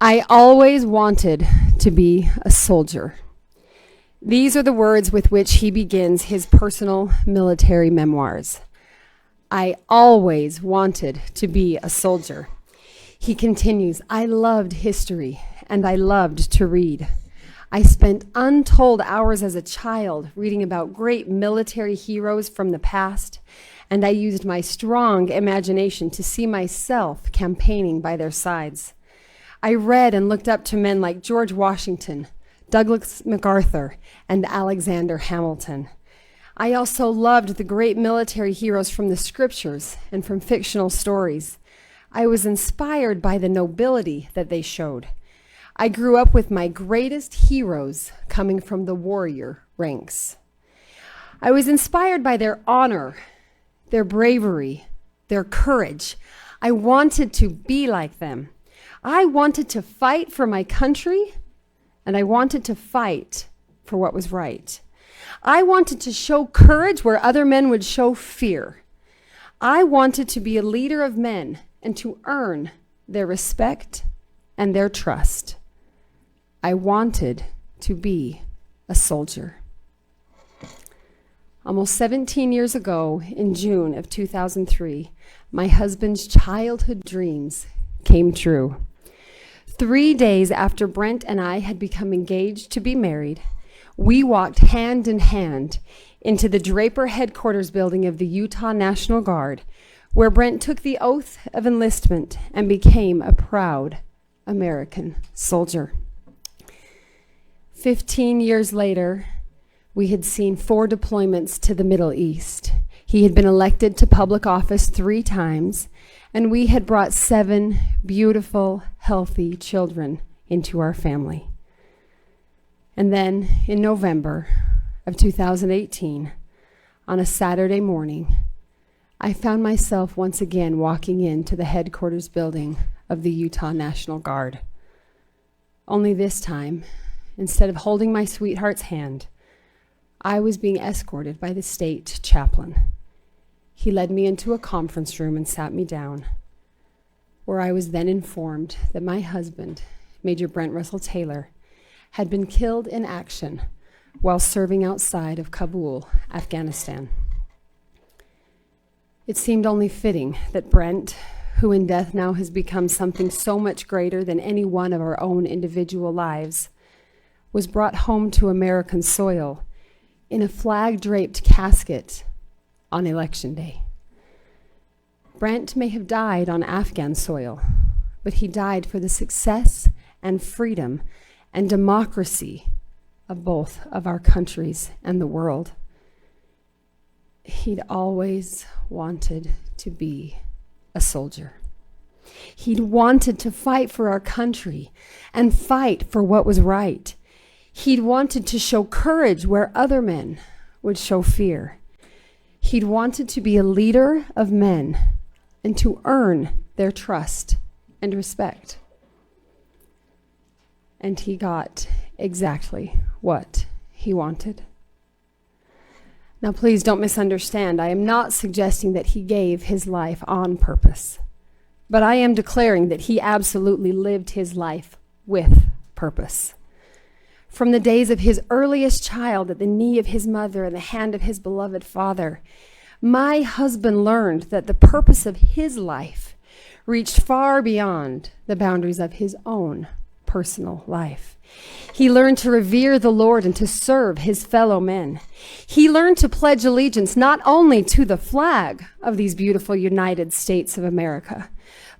I always wanted to be a soldier. These are the words with which he begins his personal military memoirs. I always wanted to be a soldier. He continues, I loved history and I loved to read. I spent untold hours as a child reading about great military heroes from the past, and I used my strong imagination to see myself campaigning by their sides. I read and looked up to men like George Washington, Douglas MacArthur, and Alexander Hamilton. I also loved the great military heroes from the scriptures and from fictional stories. I was inspired by the nobility that they showed. I grew up with my greatest heroes coming from the warrior ranks. I was inspired by their honor, their bravery, their courage. I wanted to be like them. I wanted to fight for my country, and I wanted to fight for what was right. I wanted to show courage where other men would show fear. I wanted to be a leader of men and to earn their respect and their trust. I wanted to be a soldier. Almost 17 years ago, in June of 2003, my husband's childhood dreams came true. 3 days after Brent and I had become engaged to be married, we walked hand in hand into the Draper headquarters building of the Utah National Guard, where Brent took the oath of enlistment and became a proud American soldier. 15 years later, we had seen 4 deployments to the Middle East. He had been elected to public office 3 times, and we had brought 7 beautiful, healthy children into our family. And then in November of 2018, on a Saturday morning, I found myself once again walking into the headquarters building of the Utah National Guard. Only this time, instead of holding my sweetheart's hand, I was being escorted by the state chaplain. He led me into a conference room and sat me down, where I was then informed that my husband, Major Brent Russell Taylor, had been killed in action while serving outside of Kabul, Afghanistan. It seemed only fitting that Brent, who in death now has become something so much greater than any one of our own individual lives, was brought home to American soil in a flag-draped casket on Election Day. Brent may have died on Afghan soil, but he died for the success and freedom and democracy of both of our countries and the world. He'd always wanted to be a soldier. He'd wanted to fight for our country and fight for what was right. He'd wanted to show courage where other men would show fear. He'd wanted to be a leader of men and to earn their trust and respect. And he got exactly what he wanted. Now, please don't misunderstand. I am not suggesting that he gave his life on purpose, but I am declaring that he absolutely lived his life with purpose. From the days of his earliest child at the knee of his mother and the hand of his beloved father, my husband learned that the purpose of his life reached far beyond the boundaries of his own personal life. He learned to revere the Lord and to serve his fellow men. He learned to pledge allegiance not only to the flag of these beautiful United States of America,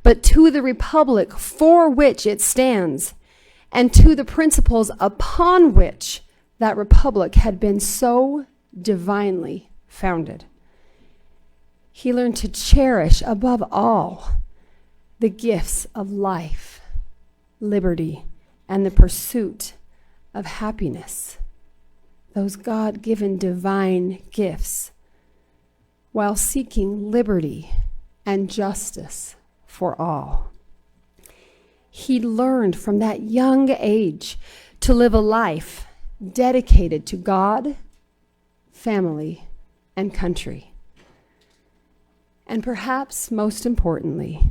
but to the republic for which it stands, and to the principles upon which that republic had been so divinely founded. He learned to cherish above all the gifts of life, liberty, and the pursuit of happiness, those God-given divine gifts, while seeking liberty and justice for all. He learned from that young age to live a life dedicated to God, family, and country. And perhaps most importantly,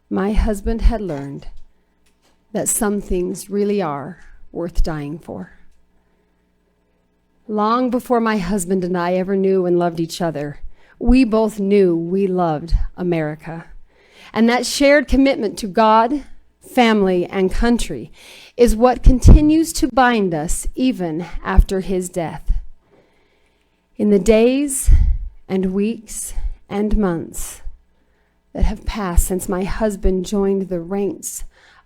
my husband had learned that some things really are worth dying for. Long before my husband and I ever knew and loved each other, we both knew we loved America. And that shared commitment to God, family, and country is what continues to bind us even after his death. In the days and weeks and months that have passed since my husband joined the ranks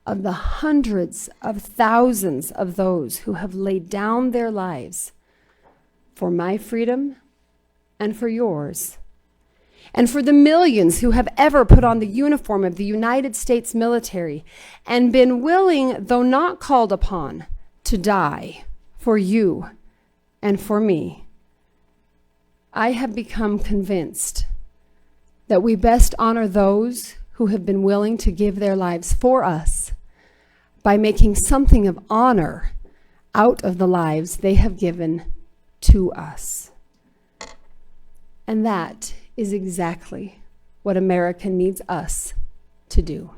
of the hundreds of thousands of those who have laid down their lives for my freedom and for yours, and for the millions who have ever put on the uniform of the United States military and been willing, though not called upon, to die for you and for me, I have become convinced that we best honor those who have been willing to give their lives for us by making something of honor out of the lives they have given to us. And that is exactly what America needs us to do.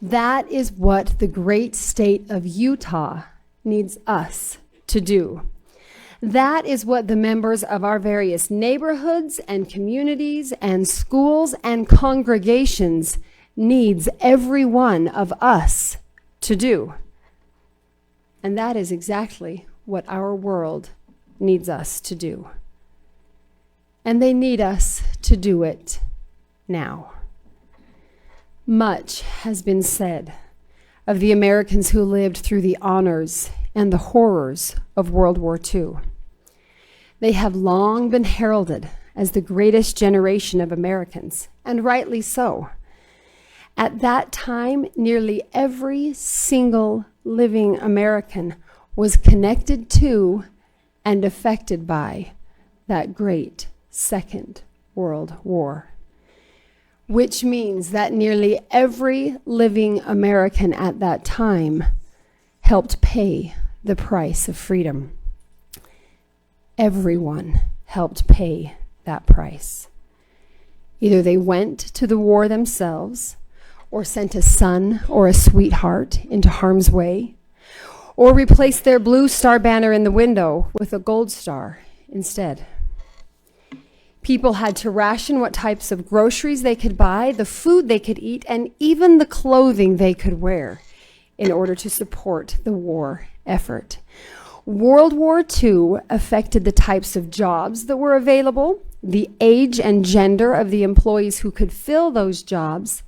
That is what the great state of Utah needs us to do. That is what the members of our various neighborhoods and communities and schools and congregations needs every one of us to do. And that is exactly what our world needs us to do. And they need us to do it now. Much has been said of the Americans who lived through the honors and the horrors of World War II. They have long been heralded as the greatest generation of Americans, and rightly so. At that time, nearly every single living American was connected to and affected by that great Second World War, which means that nearly every living American at that time helped pay the price of freedom. Everyone helped pay that price. Either they went to the war themselves, or sent a son or a sweetheart into harm's way, or replaced their blue star banner in the window with a gold star instead. People had to ration what types of groceries they could buy, the food they could eat, and even the clothing they could wear in order to support the war effort. World War II affected the types of jobs that were available, the age and gender of the employees who could fill those jobs,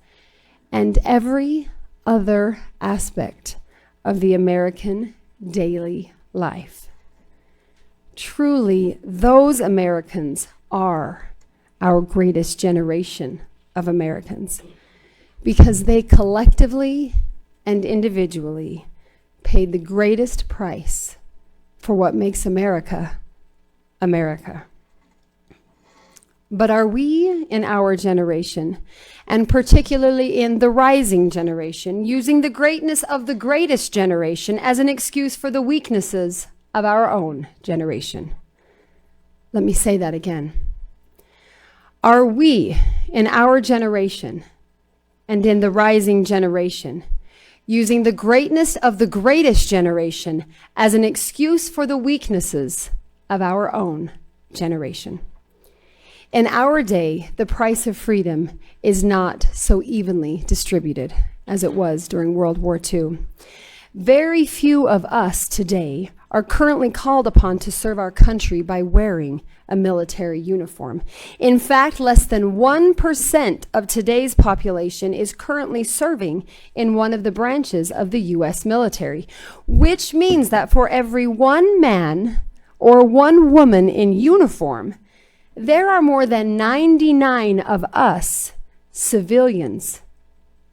and every other aspect of the American daily life. Truly, those Americans are our greatest generation of Americans because they collectively and individually paid the greatest price for what makes America, America. But are we in our generation, and particularly in the rising generation, using the greatness of the greatest generation as an excuse for the weaknesses of our own generation? Let me say that again. Are we in our generation and in the rising generation using the greatness of the greatest generation as an excuse for the weaknesses of our own generation? In our day, the price of freedom is not so evenly distributed as it was during World War II. Very few of us today are currently called upon to serve our country by wearing a military uniform. In fact, less than 1% of today's population is currently serving in one of the branches of the U.S. military, which means that for every one man or one woman in uniform, there are more than 99 of us civilians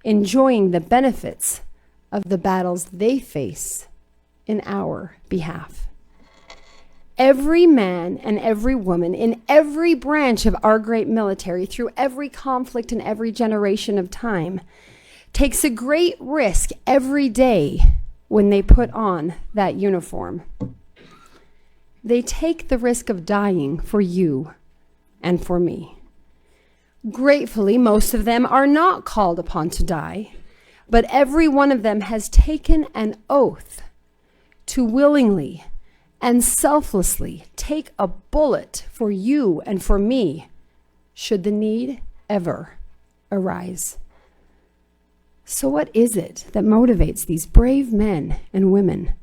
enjoying the benefits of the battles they face in our behalf. Every man and every woman in every branch of our great military, through every conflict and every generation of time, takes a great risk every day when they put on that uniform. They take the risk of dying for you and for me. Gratefully, most of them are not called upon to die, but every one of them has taken an oath to willingly and selflessly take a bullet for you and for me, should the need ever arise. So what is it that motivates these brave men and women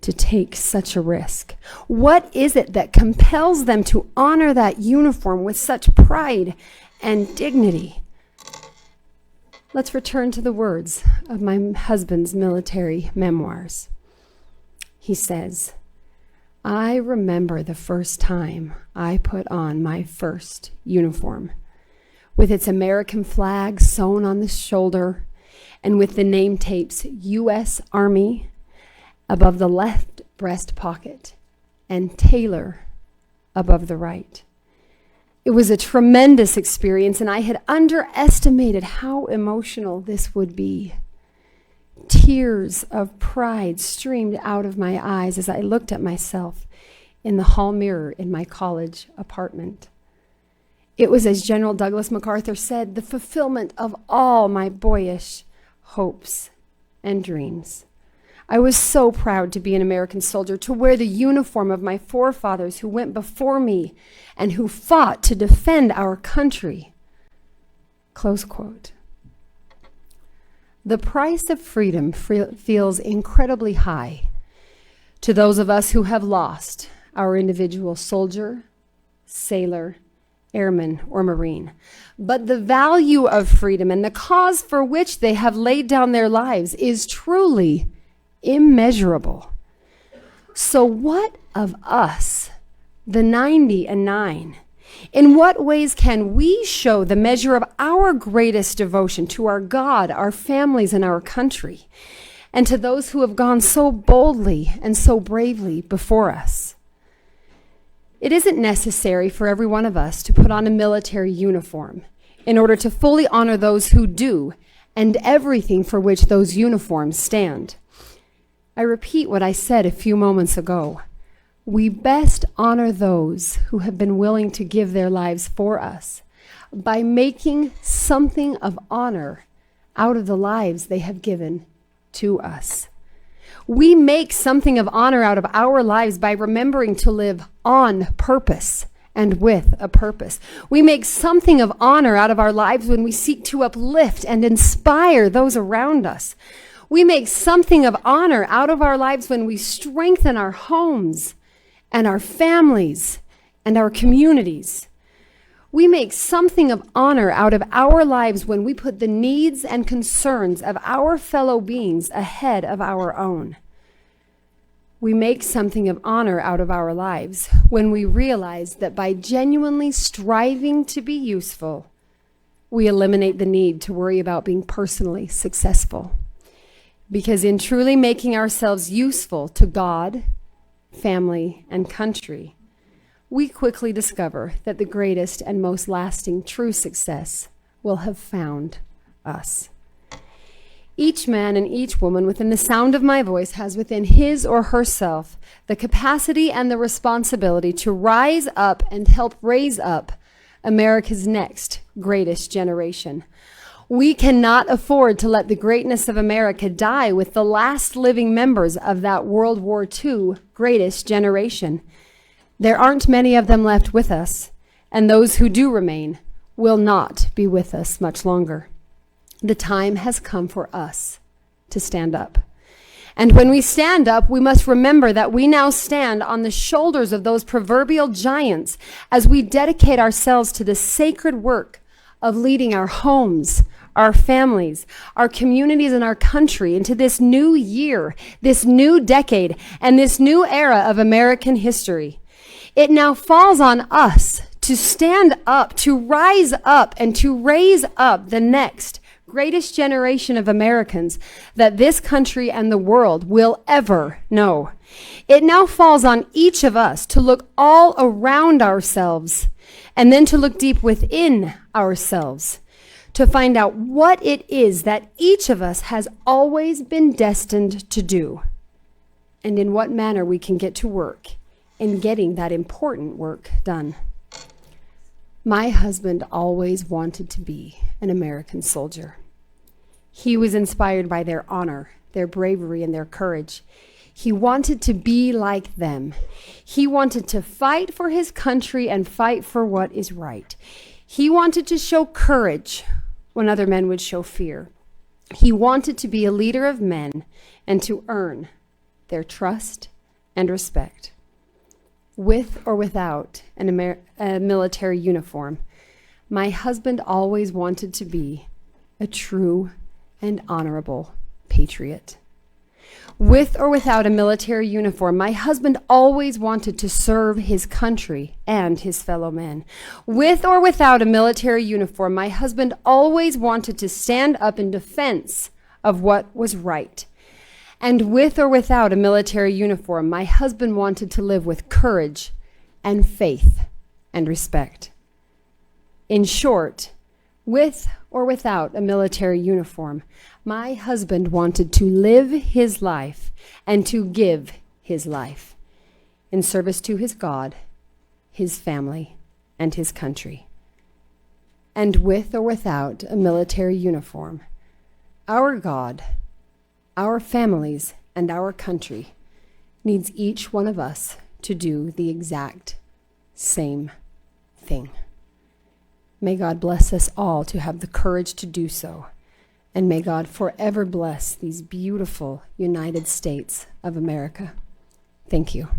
to take such a risk? What is it that compels them to honor that uniform with such pride and dignity? Let's return to the words of my husband's military memoirs. He says, "I remember the first time I put on my first uniform, with its American flag sewn on the shoulder and with the name tapes U.S. Army above the left breast pocket and Taylor above the right. It was a tremendous experience, and I had underestimated how emotional this would be. Tears of pride streamed out of my eyes as I looked at myself in the hall mirror in my college apartment. It was, as General Douglas MacArthur said, the fulfillment of all my boyish hopes and dreams. I was so proud to be an American soldier, to wear the uniform of my forefathers who went before me and who fought to defend our country." Close quote. The price of freedom feels incredibly high to those of us who have lost our individual soldier, sailor, airman, or Marine. But the value of freedom and the cause for which they have laid down their lives is truly immeasurable. So what of us, the 99? In what ways can we show the measure of our greatest devotion to our God, our families, and our country, and to those who have gone so boldly and so bravely before us? It isn't necessary for every one of us to put on a military uniform in order to fully honor those who do and everything for which those uniforms stand. I repeat what I said a few moments ago. We best honor those who have been willing to give their lives for us by making something of honor out of the lives they have given to us. We make something of honor out of our lives by remembering to live on purpose and with a purpose. We make something of honor out of our lives when we seek to uplift and inspire those around us. We make something of honor out of our lives when we strengthen our homes and our families and our communities. We make something of honor out of our lives when we put the needs and concerns of our fellow beings ahead of our own. We make something of honor out of our lives when we realize that by genuinely striving to be useful, we eliminate the need to worry about being personally successful. Because in truly making ourselves useful to God, family, and country, we quickly discover that the greatest and most lasting true success will have found us. Each man and each woman within the sound of my voice has within his or herself the capacity and the responsibility to rise up and help raise up America's next greatest generation. We cannot afford to let the greatness of America die with the last living members of that World War II greatest generation. There aren't many of them left with us, and those who do remain will not be with us much longer. The time has come for us to stand up. And when we stand up, we must remember that we now stand on the shoulders of those proverbial giants as we dedicate ourselves to the sacred work of leading our homes, our families, our communities, and our country into this new year, this new decade, and this new era of American history. It now falls on us to stand up, to rise up, and to raise up the next greatest generation of Americans that this country and the world will ever know. It now falls on each of us to look all around ourselves and then to look deep within ourselves to find out what it is that each of us has always been destined to do and in what manner we can get to work in getting that important work done. My husband always wanted to be an American soldier. He was inspired by their honor, their bravery, and their courage. He wanted to be like them. He wanted to fight for his country and fight for what is right. He wanted to show courage when other men would show fear. He wanted to be a leader of men and to earn their trust and respect. With or without a military uniform, my husband always wanted to be a true and honorable patriot. With or without a military uniform, my husband always wanted to serve his country and his fellow men. With or without a military uniform, my husband always wanted to stand up in defense of what was right. And with or without a military uniform, my husband wanted to live with courage and faith and respect. In short, with or without a military uniform, my husband wanted to live his life and to give his life in service to his God, his family, and his country. And with or without a military uniform, our God, our families, and our country needs each one of us to do the exact same thing. May God bless us all to have the courage to do so. And may God forever bless these beautiful United States of America. Thank you.